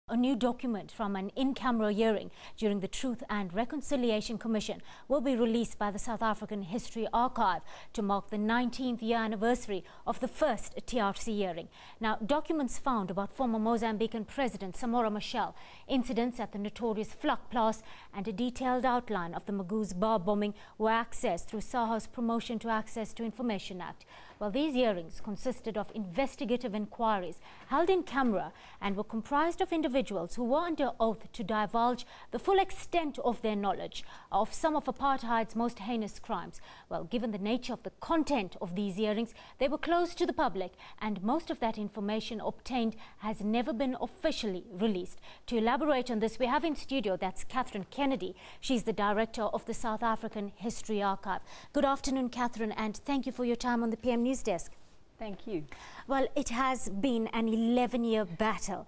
A new document from an in-camera hearing during the Truth and Reconciliation Commission will be released by the South African History Archive to mark the 19th year anniversary of the first TRC hearing. Now, documents found about former Mozambican President Samora Machel, incidents at the notorious Vlakplas, and a detailed outline of the Magoos bar bombing were accessed through SAHA's Promotion to Access to Information Act. Well, these hearings consisted of investigative enquiries held in camera and were comprised of individuals who were under oath to divulge the full extent of their knowledge of some of apartheid's most heinous crimes. Well, given the nature of the content of these hearings, they were closed to the public, and most of that information obtained has never been officially released. To elaborate on this, we have in studio, that's Catherine Kennedy. She's the director of the South African History Archive. Good afternoon, Catherine, and thank you for your time on the PM News Desk. Thank you. Well, it has been an 11-year battle.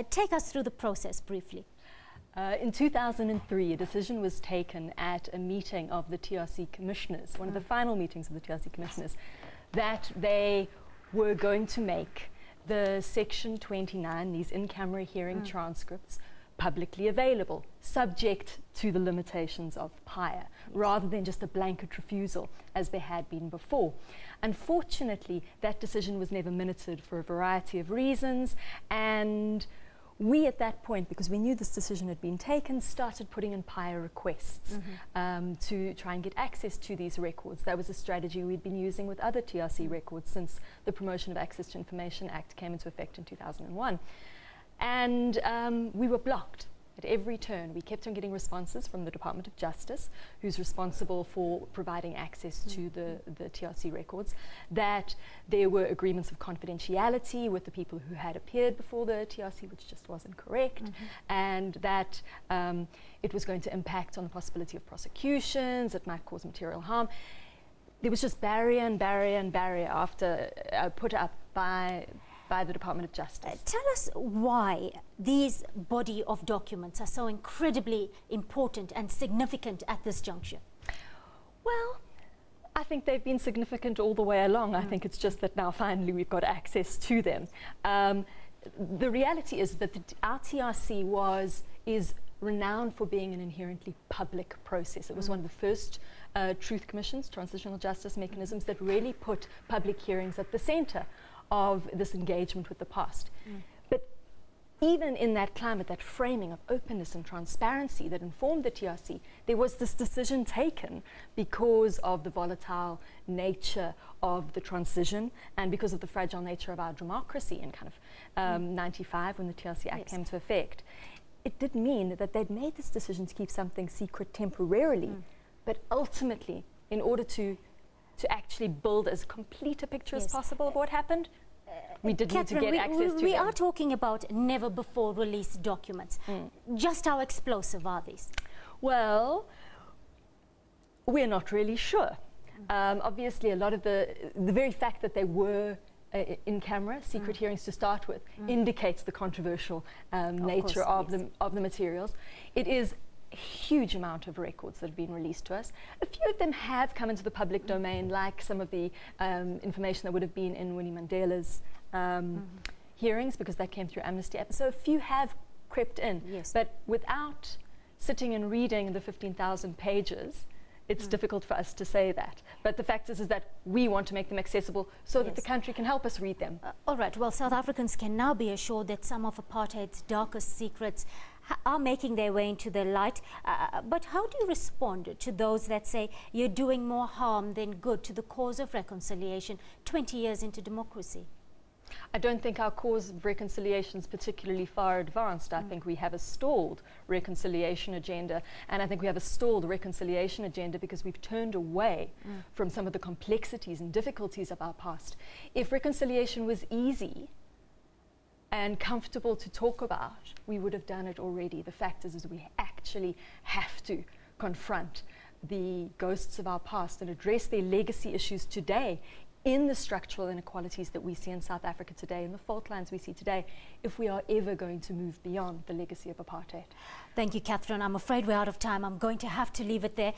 Take us through the process briefly. In 2003, a decision was taken at a meeting of the TRC commissioners, one of the final meetings of the TRC commissioners, that they were going to make the Section 29, these in-camera hearing transcripts, publicly available, subject to the limitations of PIA, rather than just a blanket refusal as there had been before. Unfortunately, that decision was never minuted for a variety of reasons, and we at that point, because we knew this decision had been taken, started putting in PIA requests to try and get access to these records. That was a strategy we'd been using with other TRC records since the Promotion of Access to Information Act came into effect in 2001. And we were blocked at every turn. We kept on getting responses from the Department of Justice, who's responsible for providing access to the TRC records, that there were agreements of confidentiality with the people who had appeared before the TRC, which just wasn't correct, and that it was going to impact on the possibility of prosecutions, it might cause material harm. There was just barrier and barrier and barrier after put up by the Department of Justice. Tell us why these body of documents are so incredibly important and significant at this juncture. Well, I think they've been significant all the way along. I think it's just that now finally we've got access to them. The reality is that our TRC is renowned for being an inherently public process. It was one of the first truth commissions, transitional justice mechanisms, that really put public hearings at the center of this engagement with the past. But even in that climate, that framing of openness and transparency that informed the TRC, there was this decision taken because of the volatile nature of the transition and because of the fragile nature of our democracy in kind of 95 when the TRC Act came into effect. It did mean that they'd made this decision to keep something secret temporarily, but ultimately, in order to actually build as complete a picture as possible of what happened, we did Catherine, need to get access to them. We are talking about never before released documents. Just how explosive are these? Well, we're not really sure. Obviously, a lot of the very fact that they were in camera, secret hearings to start with, indicates the controversial nature of the materials. It is a huge amount of records that have been released to us. A few of them have come into the public domain, like some of the information that would have been in Winnie Mandela's hearings, because that came through Amnesty. So a few have crept in, but without sitting and reading the 15,000 pages, it's difficult for us to say that. But the fact is that we want to make them accessible so that the country can help us read them. All right, well, South Africans can now be assured that some of apartheid's darkest secrets are making their way into the light. But how do you respond to those that say you're doing more harm than good to the cause of reconciliation 20 years into democracy? I don't think our cause of reconciliation is particularly far advanced. I think we have a stalled reconciliation agenda, and I think we have a stalled reconciliation agenda because we've turned away from some of the complexities and difficulties of our past. If reconciliation was easy and comfortable to talk about, we would have done it already. The fact is we actually have to confront the ghosts of our past and address their legacy issues today in the structural inequalities that we see in South Africa today, in the fault lines we see today, if we are ever going to move beyond the legacy of apartheid. Thank you, Catherine. I'm afraid we're out of time. I'm going to have to leave it there.